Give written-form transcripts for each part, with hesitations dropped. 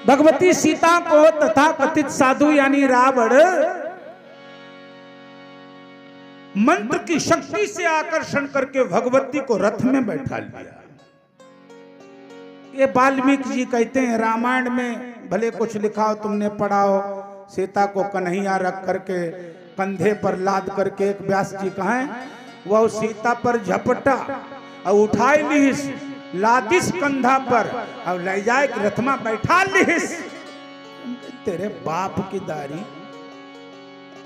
भगवती सीता को तथा कथित साधु यानी रावण मंत्र की शक्ति से आकर्षण करके भगवती को रथ में बैठा लिया। ये वाल्मीकि जी कहते हैं, रामायण में भले कुछ लिखा हो, तुमने पढ़ा हो, सीता को कन्हैया रख करके कंधे पर लाद करके, एक व्यास जी कहें वह सीता पर झपटा और उठाई लिहिस, लादिस कंधा पर और ले जाए रथ में बैठा लिहिस। तेरे बाप की दारी,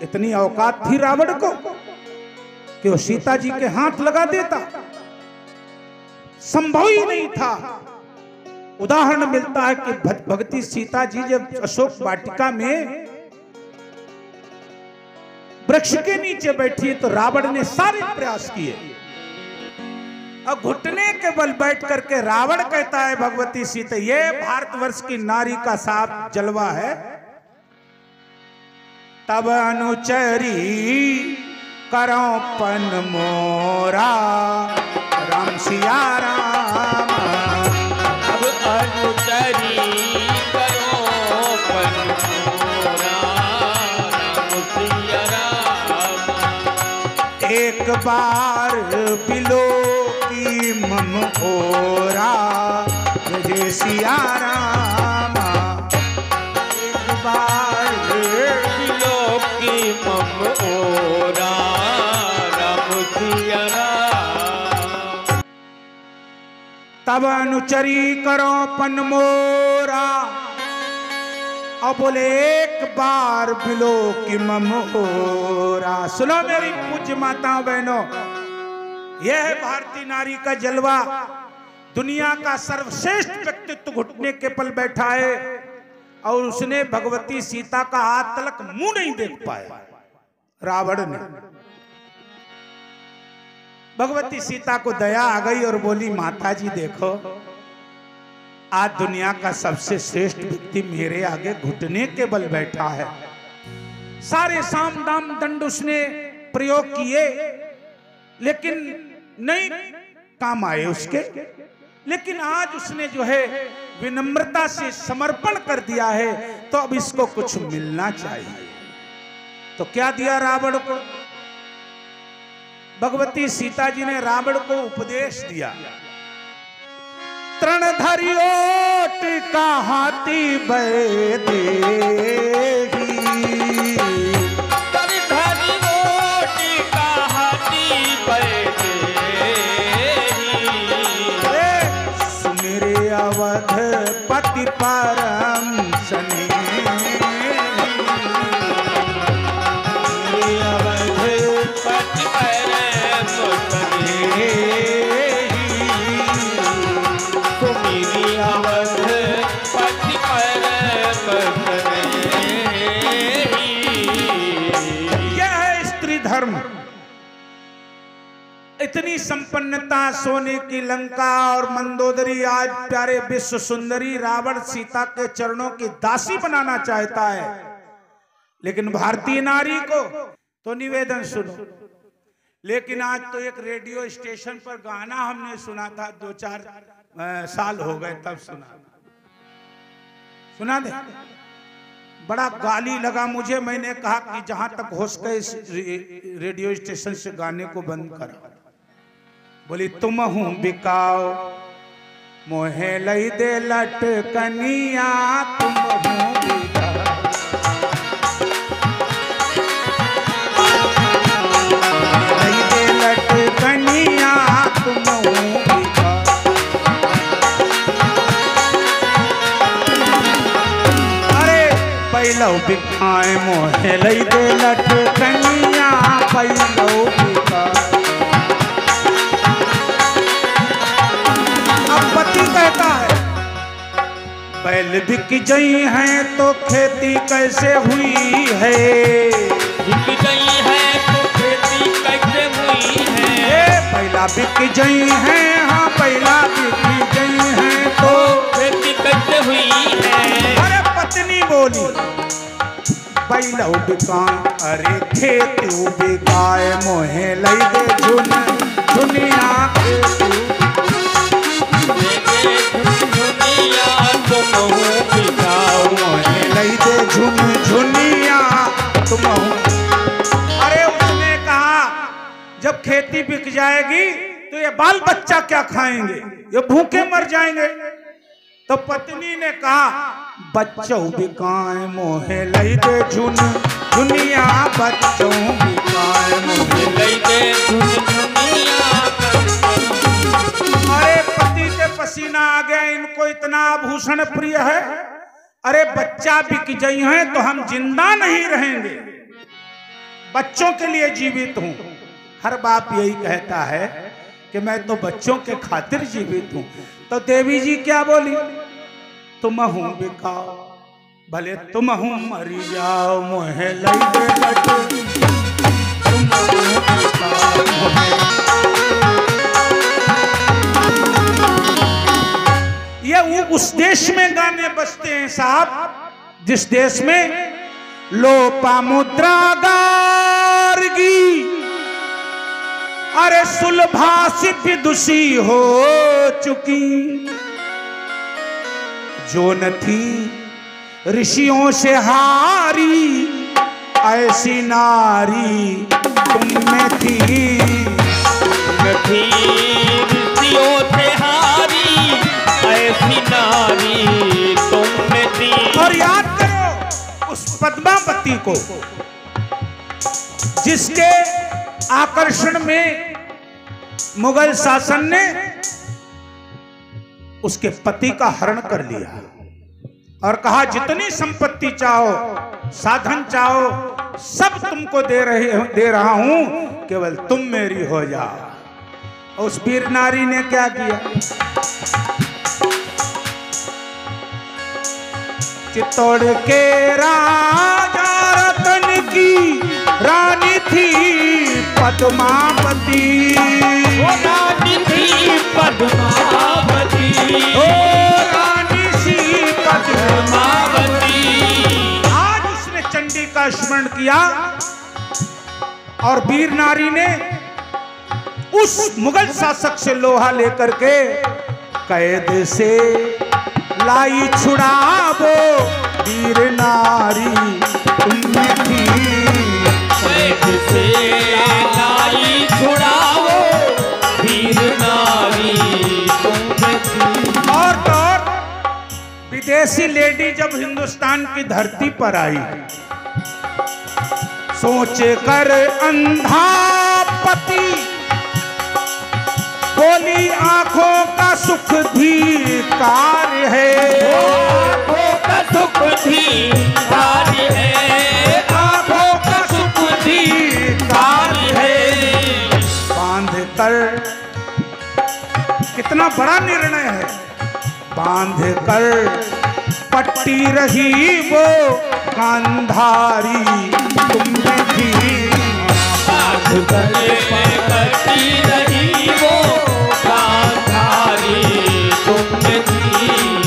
इतनी औकात थी रावण को कि वो सीता जी के हाथ लगा देता? संभव ही नहीं था। उदाहरण मिलता है कि भगवती सीता जी जब अशोक वाटिका में वृक्ष के नीचे बैठी तो रावण ने सारे प्रयास किए और घुटने के बल बैठ करके रावण कहता है भगवती सीता, ये भारतवर्ष की नारी का साफ जलवा है। तब अनुचरी करो पन मोरा, राम सिया राम। अब अनुचरी करो पन मोरा, राम सिया राम। एक बार बिलो की मम ओरा, जय सिया राम। एक बार बिलो की मम ओरा, तब अनुचरी करो पन मोरा, और बोले एक बार बिलो की ममोरा। सुनो मेरी पूज्य माताओं बहनों, यह है भारतीय नारी का जलवा। दुनिया का सर्वश्रेष्ठ व्यक्तित्व घुटने के पल बैठा है और उसने भगवती सीता का हाथ तलक मुंह नहीं देख पाया। रावण ने, भगवती सीता को दया आ गई और बोली, माता जी देखो, आज दुनिया का सबसे श्रेष्ठ व्यक्ति मेरे आगे घुटने के बल बैठा है। सारे साम दाम दंड उसने प्रयोग किए लेकिन नहीं काम आए उसके। लेकिन आज उसने जो है विनम्रता से समर्पण कर दिया है, तो अब इसको कुछ मिलना चाहिए। तो क्या दिया रावण को? भगवती सीता जी ने रावण को उपदेश दिया, तृणधरी ओट का हाथी बैदेही, तृणधरी ओट का हाथी बैदेही। सुमिरे अवध पति परम सने, इतनी संपन्नता, सोने की लंका और मंदोदरी, आज प्यारे विश्व सुंदरी रावण सीता के चरणों की दासी बनाना चाहता है। लेकिन भारतीय नारी को तो निवेदन सुनो। लेकिन आज तो एक रेडियो स्टेशन पर गाना हमने सुना था, 2-4 साल हो गए तब सुना दे। बड़ा गाली लगा मुझे। मैंने कहा कि जहां तक हो सके इस रेडियो स्टेशन से गाने को बंद करो। बोली, तुम हूं बिकाओ मोहे लई दे लटकनिया, तुम हूं बिकाओ, लई दे लटकनिया, तुम हूं बिकाओ। अरे पहलो बिकाए मोहे लई दे लटकनिया, पहलो बिकाओ। कहता है बैल बिक गई हैं तो खेती कैसे हुई है, बिक गई है तो खेती कैसे हुई है। बैला बिक गई हैं, हाँ बैला बिक गई हैं तो खेती कैसे हुई है। अरे पत्नी बोली, बैला बिकाए, अरे खेती बिकाए मोहे लई दे झुन दुनिया दुनिया तुम हूँ बिकाओ, खेती बिक जाएगी तो ये बाल बच्चा क्या खाएंगे, ये भूखे मर जाएंगे। तो पत्नी ने कहा बच्चों बिकाए मोहे लई दे झुन दुनिया, बच्चों बिकाए मोहे लई दे झुन दुनिया। अरे पति के पसीना आ गया, इनको इतना आभूषण प्रिय है। अरे बच्चा बिक जाई है तो हम जिंदा नहीं रहेंगे, बच्चों के लिए जीवित हूं। हर बाप यही कहता है कि मैं तो बच्चों के खातिर जीवित हूं। तो देवी जी क्या बोली, तुम हूं बिकाओ भले तुम हूं मरी जाओ मोहे लई दे बच्चों, तुम हूं बिकाओ मोहे। ये उस देश में गाने बजते हैं साहब जिस देश में लोपामुद्रा गार्गी अरे सुलभा सिद्धि दुषी हो चुकी, जो न थी ऋषियों से हारी ऐसी नारी तुम में थी, न थी ऋषियों से हारी ऐसी नारी तुम में थी। और याद करो उस पद्मावती को जिसके आकर्षण में मुगल शासन ने उसके पति का हरण कर लिया और कहा जितनी संपत्ति चाहो साधन चाहो सब तुमको दे रहा हूं, केवल तुम मेरी हो जाओ। उस वीर नारी ने क्या किया, चित्तौड़ के राजा रतन की रानी थी पद्मावती, वो रानी थी पद्मावती, ओ रानी सी पद्मावती। आज उसने चंडी का स्मरण किया और वीर नारी ने उस मुगल शासक से लोहा लेकर के कैद से लाई छुड़ावो वीर नारी तुमने थी, कैद से लाई छुड़ावो वीर नारी तुमने थी। और तो विदेशी लेडी जब हिंदुस्तान की धरती पर आई, सोच कर अंधा पति बोली आंखों का सुख भी कार्य है, आंखों का सुख भी कार्य है, आंखों का सुख भी कार्य है। बांध कर कितना बड़ा निर्णय है, बांध कर पट्टी रही वो गांधारी तुमने थी, बांध कर पट्टी रही वो गांधारी तुमने थी।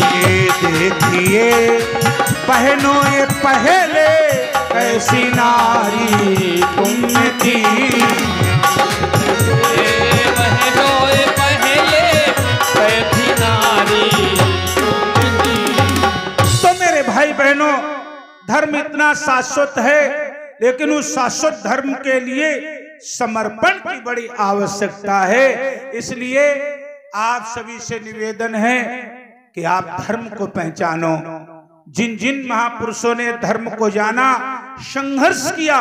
ये देखिए बहनों ये पहले कैसी नारी तुमने थी, बहनों ये पहले कैसी नारी तुमने थी। तो मेरे भाई बहनों धर्म इतना शाश्वत है, लेकिन उस शाश्वत धर्म के लिए समर्पण की बड़ी आवश्यकता है। इसलिए आप सभी से निवेदन है कि आप धर्म को पहचानो। जिन जिन महापुरुषों ने धर्म को जाना, संघर्ष किया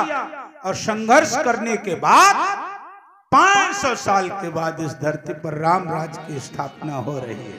और संघर्ष करने के बाद 500 साल के बाद इस धरती पर राम राज्य की स्थापना हो रही है।